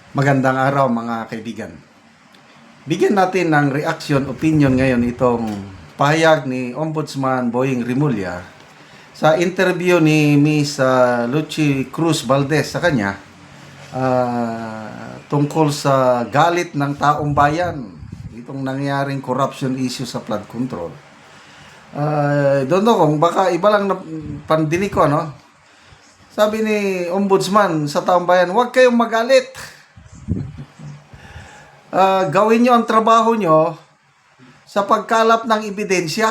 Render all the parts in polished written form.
Magandang araw mga kaibigan. Bigyan natin ng reaction, opinion ngayon itong pahayag ni Ombudsman Boying Rimulya sa interview ni Miss Lucy Cruz Valdez sa kanya tungkol sa galit ng taong bayan itong nangyaring corruption issue sa flood control. Don't know kung baka iba lang na pandinig ko, ano? Sabi ni Ombudsman sa taong bayan, huwag kayong magalit. Gawin nyo ang trabaho nyo sa pagkalap ng ebidensya.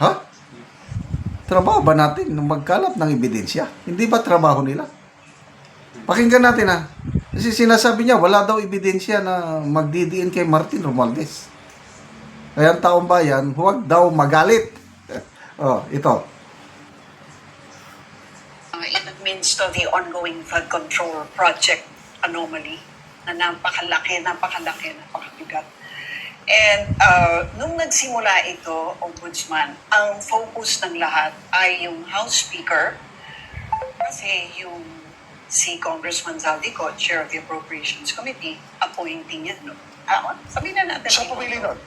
Ha? Trabaho ba natin ng magkalap ng ebidensya? Hindi ba trabaho nila? Pakinggan natin, ha. Kasi sinasabi niya, wala daw ebidensya na magdidiin kay Martin Romualdez. Kaya ang taong bayan, huwag daw magalit. Ito. In the midst of the ongoing flood control project anomaly na napakabigat. And nung nagsimula ito, Ombudsman, ang focus ng lahat ay yung House Speaker kasi yung si Congressman Zaldico, Chair of the Appropriations Committee, appointing niya, no? Sabihin na natin. Siya pumili nun?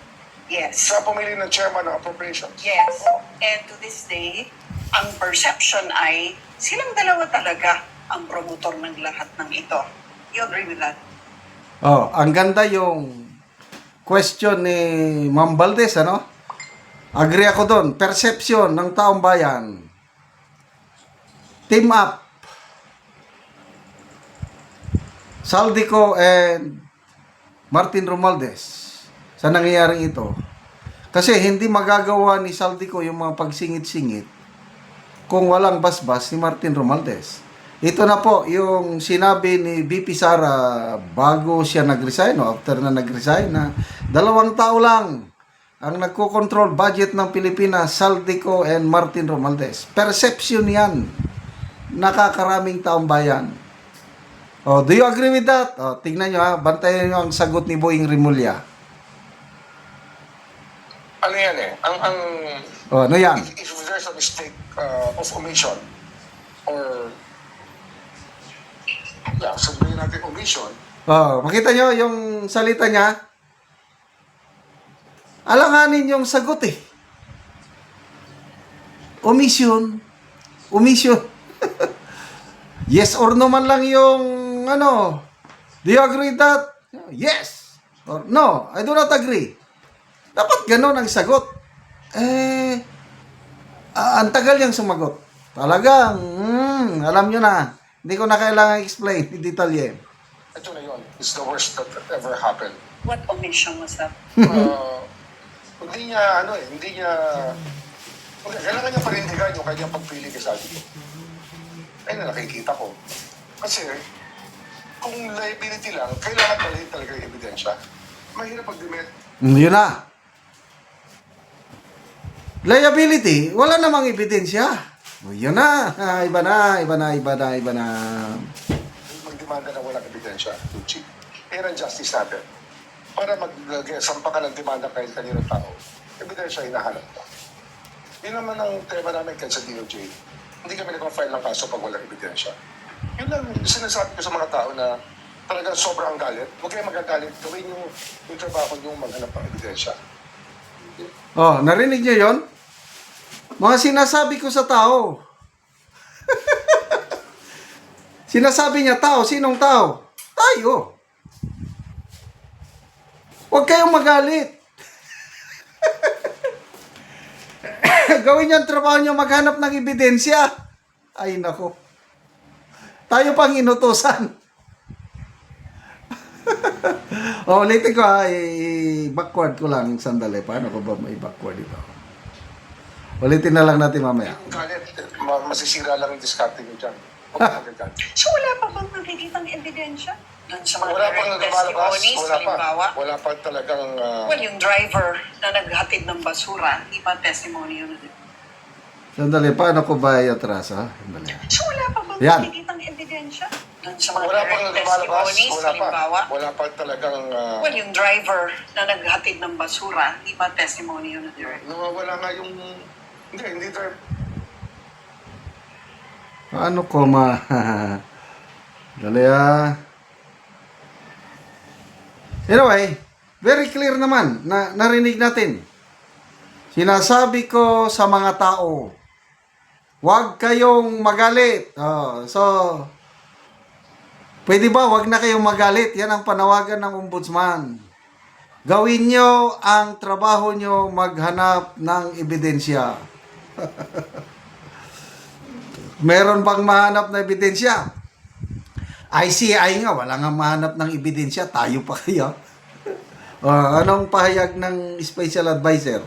Yes. Siya pumili ng chairman ng appropriations? Yes. And to this day, ang perception ay silang dalawa talaga ang promotor ng lahat ng ito. You agree with that? Ang ganda yung question ni Ma'am Valdez, ano? Agree ako doon. Perception ng taong bayan. Team up. Zaldico and Martin Romualdez sa nangyayaring ito. Kasi hindi magagawa ni Zaldico yung mga pagsingit-singit kung walang basbas ni Martin Romualdez. Ito na po yung sinabi ni VP Sara bago siya nag-resign, after na nag-resign, na 2 tao lang ang nagko-control budget ng Pilipinas, Zaldico and Martin Romualdez. Perception yan. Nakakaraming taong bayan. Do you agree with that? Tingnan nyo, ha. Bantayan nyo ang sagot ni Boying Rimulya. Ano yan eh? Ano yan? If there's a mistake of omission or sabihin natin omission, Makita nyo yung salita niya? Alanganin yung sagot eh. Omission. Yes or no man lang yung ano. Do you agree with that? Yes. Or no, I do not agree. Dapat ganon ang sagot. Ang tagal niyang sumagot. Talagang, alam nyo na. Hindi ko na kailangan explain in detalye. ito na yun. It's the worst that ever happened. What omission was that? Hindi niya, kailangan niya parindigan yung kanyang pagpili kay Zaldico. Ayun na nakikita ko. Kasi, kung liability lang, kailangan talahin talaga yung ebidensya. Mahirap pag-demit. Yun na. Liability, wala namang ebidensya. Yun na. Iba na. Magdemanda na walang ebidensya, Luchi. Yan ang justice natin. Para magsampa ka ng demanda kahit kaninong tao, ebidensya hinahanap mo. Yun naman ang tema namin kahit sa DOJ. Hindi kami nag-file ng kaso pag walang ebidensya. Yun lang sinasabi ko sa mga tao na talagang sobrang galit. Huwag kayong magagalit. Gawin yung trabaho nyo maghanap ng ebidensya. Narinig niyo yon? Mga sinasabi ko sa tao. Sinasabi niya tao. Sinong tao? Tayo. Huwag kayong magalit. Gawin niyo ang trabaho niyo, maghanap ng ebidensya. Ay nako. Tayo pang inutusan. Ulitin ko, ha. I-backward ko lang sandali. Paano ko ba may-backward ito? Ulitin na lang natin mamaya. Yung galit, masisira lang yung discarding nyo dyan. Huwag magagalit. So wala pa bang nakikitang ebidensya? Doon sa mga Wala pang direct lumalabas. testimonies, Wala pa. halimbawa? Wala pa talagang... Well, yung driver na naghatid ng basura, di ba testimony yun? Sandali, paano ko ba i-atras, ha? Sandali. So wala pa bang Yan. nakikitang ebidensya? Doon sa mga Wala pang direct lumalabas. testimonies, Wala pa. halimbawa? Wala pa talagang... Well, yung driver na naghatid ng basura, di ba testimony yun na direct? nawawala nga yung... Hindi drive. Paano ko ma... Dali, ha? Anyway, very clear naman na narinig natin. Sinasabi ko sa mga tao, huwag kayong magalit. So, pwede ba huwag na kayong magalit? Yan ang panawagan ng ombudsman. Gawin nyo ang trabaho nyo, maghanap ng ebidensya. Meron bang mahanap na ebidensya? ICI nga, wala nga mahanap ng ebidensya. Tayo pa kaya? Anong pahayag ng Special Advisor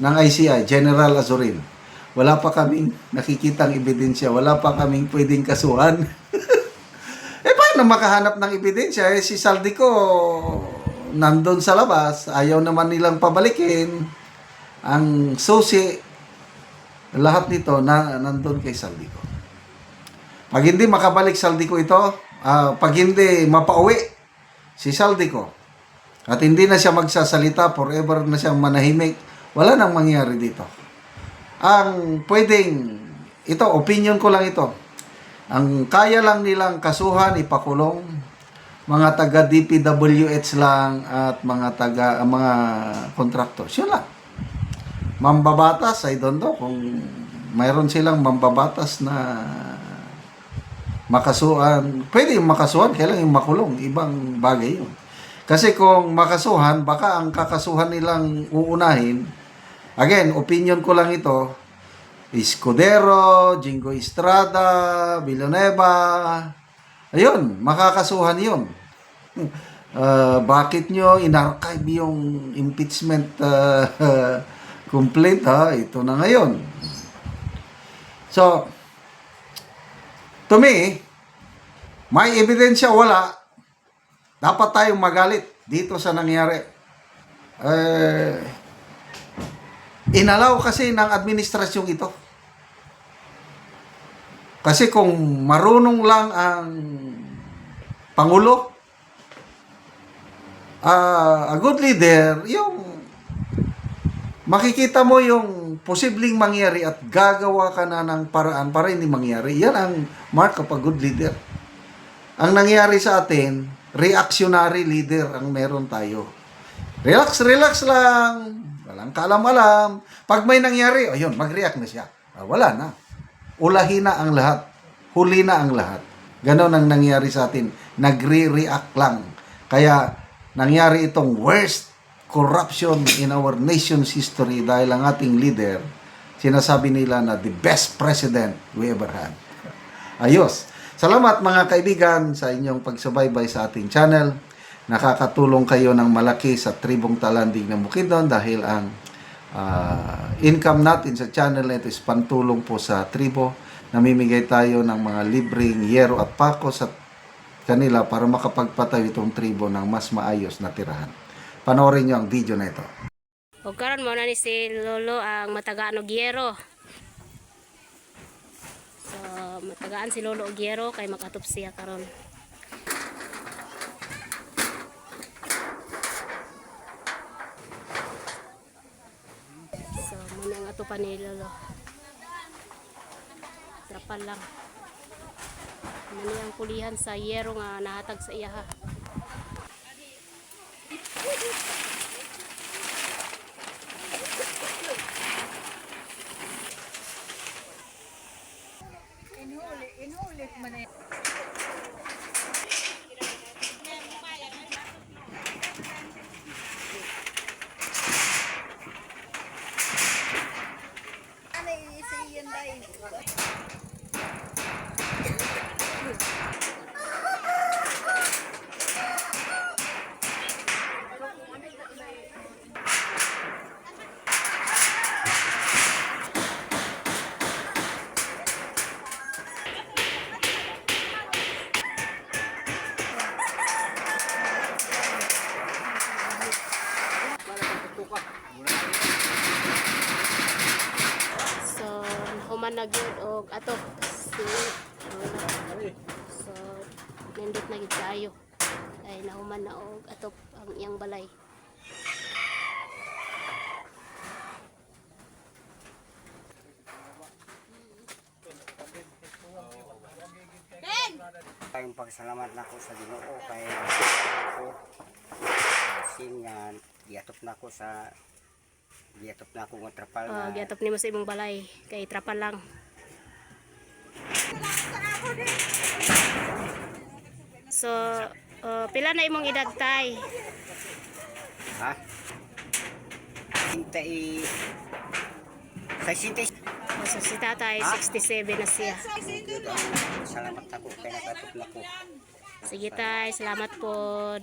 ng ICI, General Azurin? Wala pa kaming nakikitang ebidensya. Wala pa kaming pwedeng kasuhan. Paano makahanap ng ebidensya? Si Saldico nandun sa labas. Ayaw naman nilang pabalikin. Ang susi, lahat nito nandun kay Saldico. Pag hindi makabalik Saldico ito, pag hindi mapauwi si Saldico, at hindi na siya magsasalita, forever na siyang manahimik, wala nang mangyari dito. Ang pwedeng, ito, opinion ko lang ito, ang kaya lang nilang kasuhan, ipakulong, mga taga DPWH lang at mga contractors. Yun lang. Mambabatas, I don't know kung mayroon silang mambabatas na makasuhan. Pwede yung makasuhan, kailangan yung makulong. Ibang bagay yun. Kasi kung makasuhan, baka ang kakasuhan nilang uunahin, again, opinion ko lang ito, Escudero, Jingo Estrada, Villanueva, ayun, makakasuhan yun. Bakit nyo in-archive yung impeachment complaint, ha? Ito na ngayon. So, to me, may ebidensya wala, dapat tayong magalit dito sa nangyari. Inalaw kasi ng administrasyong ito. Kasi kung marunong lang ang Pangulo, a good leader, yung makikita mo yung posibleng mangyari at gagawa ka na ng paraan para hindi mangyari. Yan ang mark of a good leader. Ang nangyari sa atin, reactionary leader ang meron tayo. Relax lang. Walang kaalam-alam. Pag may nangyari, ayun, mag-react na siya. Wala na. Ulahin na ang lahat. Huli na ang lahat. Ganon ang nangyari sa atin. Nagre-react lang. Kaya, nangyari itong worst corruption in our nation's history dahil ang ating leader, sinasabi nila na the best president we ever had. Ayos. Salamat mga kaibigan sa inyong pagsubaybay sa ating channel. Nakakatulong kayo ng malaki sa Tribong Talandig ng Bukidnon dahil ang income natin sa channel na ito is pantulong po sa tribo. Namimigay tayo ng mga libreng yero at pako sa kanila para makapagpatayo itong tribo ng mas maayos na tirahan. Panoorin nyo ang video na ito. O karon mo na ni si Lolo ang matagaan og yero. So matagaan si Lolo og yero kay makatop siya karon. So muna ang atupan ni Lolo. Trapal lang. Mani ang pulihan sa yero nga nahatag sa iya ha. Inulit mo na. Ano isa yan dahil? So human na gyud og atop si Lolo. So nindot na gid kayo. Ay nahuman na og atop ang iyang balay. Ben! kayong pagsalamat nako sa Ginoo kay ako sinyan giatop nako nga trapal na Giatop nimo sa imong balay kay trapal lang. So, pila na imong edad tay? ha hintay kay sintay So, si tatay 67 na siya. salamat ako kay nagatop nako. Sige tay, salamat pod.